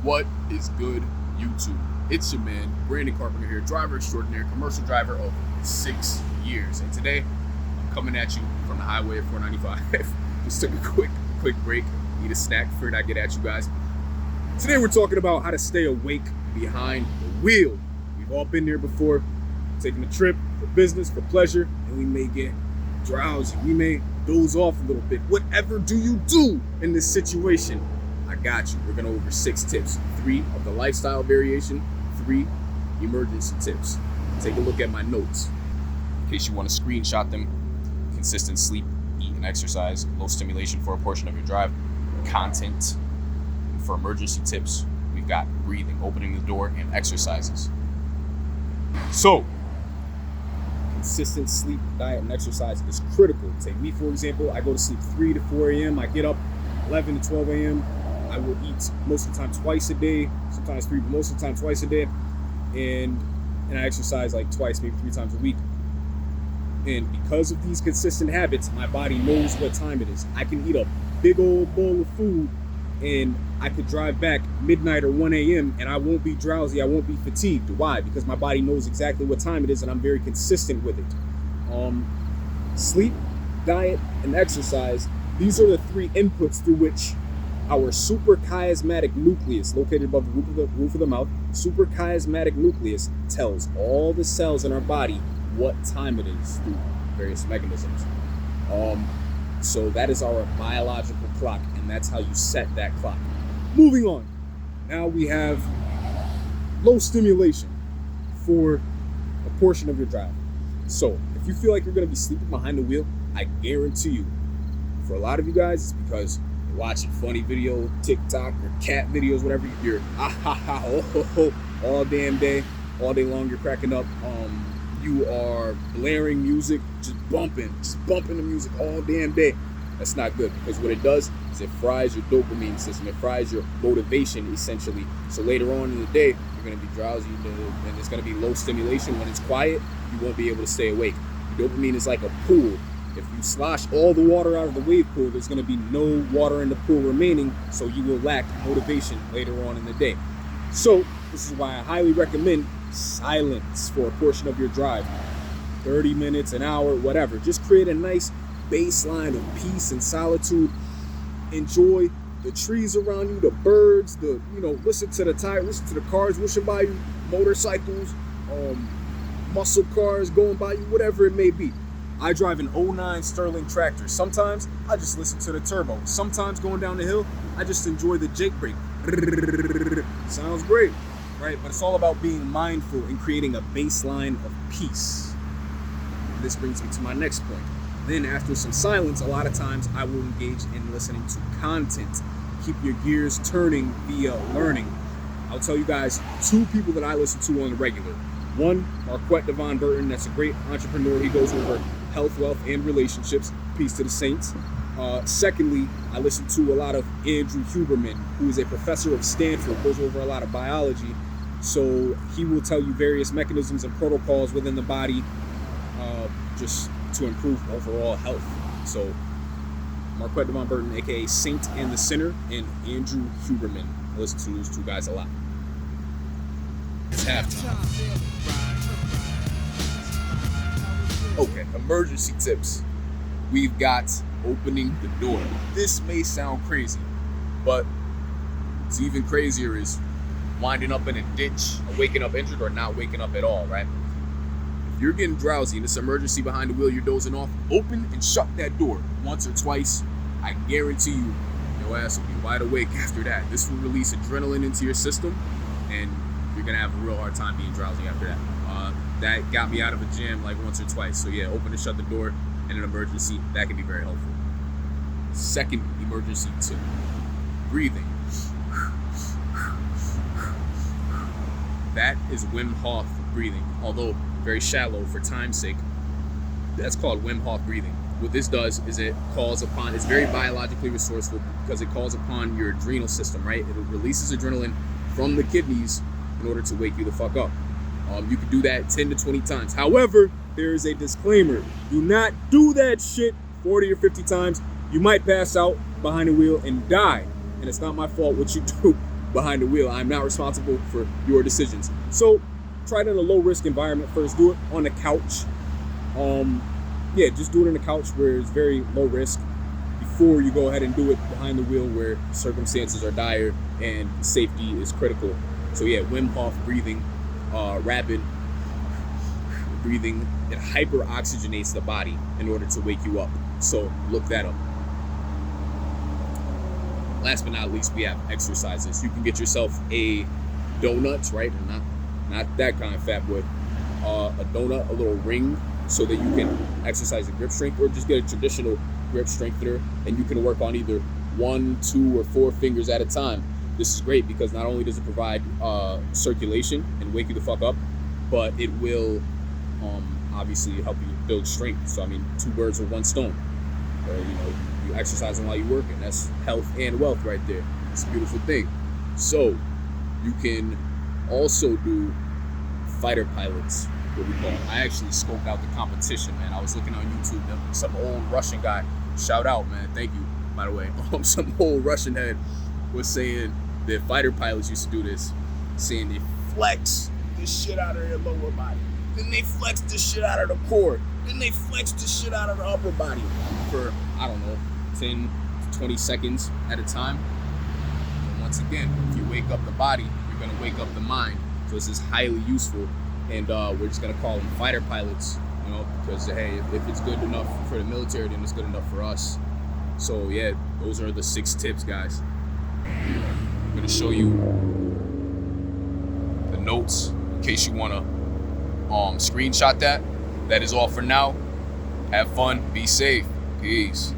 What is good, YouTube? It's your man, Brandon Carpenter here, driver extraordinaire, commercial driver of 6 years. And today, I'm coming at you from the highway at 495. Just took a quick break, eat a snack, figured I'd get at you guys. Today we're talking about how to stay awake behind the wheel. We've all been there before, taking a trip for business, for pleasure, and we may get drowsy. We may doze off a little bit. Whatever do you do in this situation? I got you. We're going to go over 6 tips. 3 of the lifestyle variation, 3 emergency tips. Take a look at my notes in case you want to screenshot them. Consistent sleep, eat, and exercise. Low stimulation for a portion of your drive. Content. And for emergency tips, we've got breathing, opening the door, and exercises. So, consistent sleep, diet, and exercise is critical. Take me, for example. I go to sleep 3 to 4 a.m. I get up 11 to 12 a.m. I will eat most of the time twice a day, sometimes 3, but most of the time twice a day. And I exercise like twice, maybe 3 times a week. And because of these consistent habits, my body knows what time it is. I can eat a big old bowl of food and I could drive back midnight or 1 a.m. and I won't be drowsy, I won't be fatigued. Why? Because my body knows exactly what time it is and I'm very consistent with it. Sleep, diet, and exercise, these are the 3 inputs through which our suprachiasmatic nucleus, located above the roof of the mouth, suprachiasmatic nucleus tells all the cells in our body what time it is through various mechanisms. So that is our biological clock, and that's how you set that clock. Moving on. Now we have low stimulation for a portion of your drive. So if you feel like you're going to be sleeping behind the wheel, I guarantee you, for a lot of you guys, it's because you're watching funny video, TikTok, or cat videos, whatever. You're all damn day, all day long. You're cracking up. You are blaring music, just bumping the music all damn day. That's not good, because what it does is it fries your dopamine system. It fries your motivation, essentially. So later on in the day, you're going to be drowsy, and it's going to be low stimulation. When it's quiet, you won't be able to stay awake. Your dopamine is like a pool. If you slosh all the water out of the wave pool, there's going to be no water in the pool remaining, so you will lack motivation later on in the day. So this is why I highly recommend silence for a portion of your drive. 30 minutes, an hour, whatever. Just create a nice baseline of peace and solitude. Enjoy the trees around you, the birds, listen to the tire, listen to the cars wishing by you, motorcycles, muscle cars going by you, whatever it may be. I drive an 09 Sterling tractor. Sometimes I just listen to the turbo. Sometimes going down the hill, I just enjoy the Jake brake. Sounds great, right? But it's all about being mindful and creating a baseline of peace. And this brings me to my next point. Then after some silence, a lot of times I will engage in listening to content. Keep your gears turning via learning. I'll tell you guys 2 people that I listen to on the regular. One, Marquette Devon Burton, that's a great entrepreneur. He goes over health, wealth, and relationships. Peace to the saints. Secondly, I listen to a lot of Andrew Huberman, who is a professor of Stanford, goes over a lot of biology. So he will tell you various mechanisms and protocols within the body just to improve overall health. So Marquette Devon Burton, aka Saint and the Sinner, and Andrew Huberman. I listen to those 2 guys a lot. It's halftime. Okay, emergency tips. We've got opening the door. This may sound crazy, but what's even crazier is winding up in a ditch, or waking up injured, or not waking up at all, right? If you're getting drowsy and it's emergency behind the wheel, you're dozing off, open and shut that door once or twice. I guarantee you, your ass will be wide awake after that. This will release adrenaline into your system, and you're gonna have a real hard time being drowsy after that. That got me out of a jam like once or twice. So yeah, open and shut the door in an emergency. That can be very helpful. Second emergency tip, breathing. That is Wim Hof breathing, although very shallow for time's sake. That's called Wim Hof breathing. What this does is it's very biologically resourceful because it calls upon your adrenal system, right? It releases adrenaline from the kidneys in order to wake you the fuck up. You can do that 10 to 20 times. However, there is a disclaimer. Do not do that shit 40 or 50 times. You might pass out behind the wheel and die. And it's not my fault what you do. behind the wheel. I'm not responsible for your decisions. So try it in a low risk environment first. Do it on the couch. Yeah, just do it on the couch where it's very low risk before you go ahead and do it behind the wheel where circumstances are dire and safety is critical. So yeah, Wim Hof breathing, rapid breathing, it hyper oxygenates the body in order to wake you up. So look that up. Last but not least, we have exercises. You can get yourself a donut, right? Not that kind of fat boy. A donut, a little ring, so that you can exercise the grip strength, or just get a traditional grip strengthener, and you can work on either 1, 2, or 4 fingers at a time. This is great because not only does it provide circulation and wake you the fuck up, but it will obviously help you build strength. So I mean, 2 birds with 1 stone. You exercising while you're working. That's health and wealth right there. It's a beautiful thing. So you can also do fighter pilots, what we call it. I actually scoped out the competition, man. I was looking on YouTube. Some old Russian guy, shout out, man. Thank you, by the way. Some old Russian head was saying that fighter pilots used to do this, saying they flex the shit out of their lower body. Then they flex the shit out of the core. Then they flex the shit out of the upper body for, I don't know, 10 to 20 seconds at a time. And once again, if you wake up the body, you're going to wake up the mind. So this is highly useful. And we're just going to call them fighter pilots, because, hey, if it's good enough for the military, then it's good enough for us. So, yeah, those are the 6 tips, guys. I'm going to show you the notes in case you want to screenshot that. That is all for now. Have fun. Be safe. Peace.